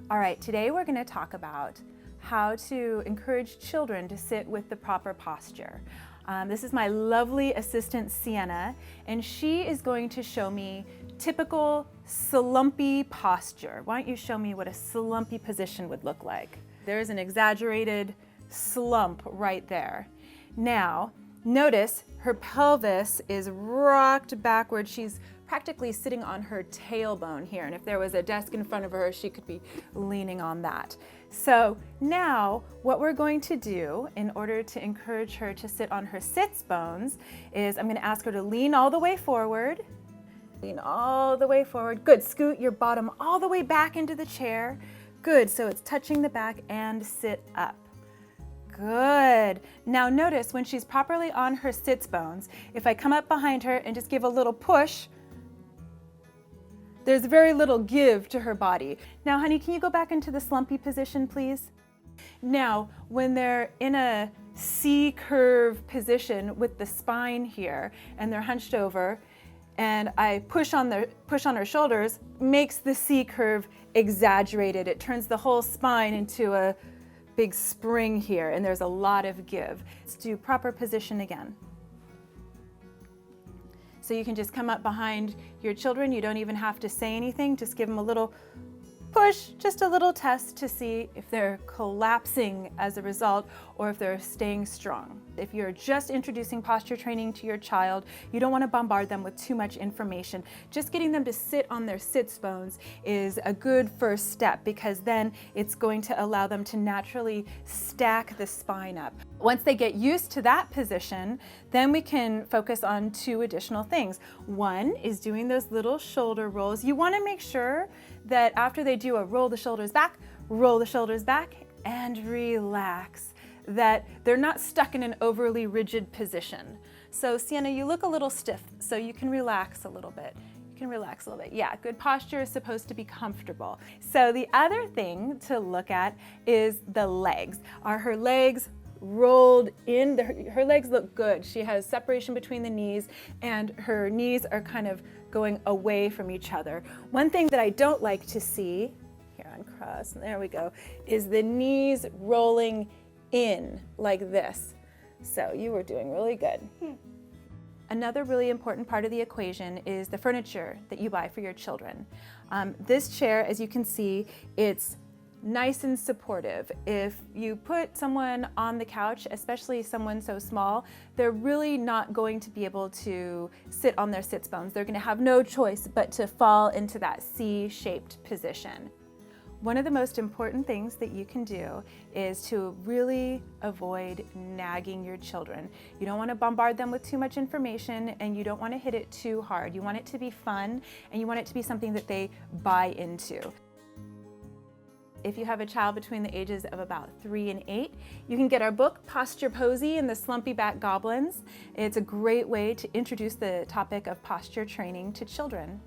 All right, today we're going to talk about how to encourage children to sit with the proper posture. This is my lovely assistant Sienna, and she is going to show me typical slumpy posture. Why don't you show me what a slumpy position would look like? There's an exaggerated slump right there. Now, notice her pelvis is rocked backward. She's practically sitting on her tailbone here, and if there was a desk in front of her, she could be leaning on that. So now what we're going to do in order to encourage her to sit on her sits bones is I'm going to ask her to lean all the way forward. Lean all the way forward. Good. Scoot your bottom all the way back into the chair. Good. So it's touching the back and sit up. Good. Now notice when she's properly on her sits bones, if I come up behind her and just give a little push, there's very little give to her body. Now, honey, can you go back into the slumpy position, please? Now, when they're in a C-curve position with the spine here and they're hunched over, and I push on her shoulders, makes the C-curve exaggerated. It turns the whole spine into a big spring here, and there's a lot of give. Let's do proper position again. So you can just come up behind your children. You don't even have to say anything. Just give them a little push, just a little test to see if they're collapsing as a result or if they're staying strong. If you're just introducing posture training to your child, you don't want to bombard them with too much information. Just getting them to sit on their sits bones is a good first step, because then it's going to allow them to naturally stack the spine up. Once they get used to that position, then we can focus on two additional things. One is doing those little shoulder rolls. You want to make sure that after they do a roll the shoulders back, and relax, that they're not stuck in an overly rigid position. So Sienna, you look a little stiff, so you can relax a little bit. You can relax a little bit. Yeah, good posture is supposed to be comfortable. So the other thing to look at is the legs. Are her legs rolled in? Her legs look good. She has separation between the knees, and her knees are kind of going away from each other. One thing that I don't like to see, here uncross, there we go, is the knees rolling in like this. So you were doing really good. Another really important part of the equation is the furniture that you buy for your children. This chair, as you can see, it's nice and supportive. If you put someone on the couch, especially someone so small, they're really not going to be able to sit on their sits bones. They're going to have no choice but to fall into that C-shaped position. One of the most important things that you can do is to really avoid nagging your children. You don't want to bombard them with too much information, and you don't want to hit it too hard. You want it to be fun, and you want it to be something that they buy into. If you have a child between the ages of about 3 and 8, you can get our book, Posey and the Slumpuback Goblins. It's a great way to introduce the topic of posture training to children.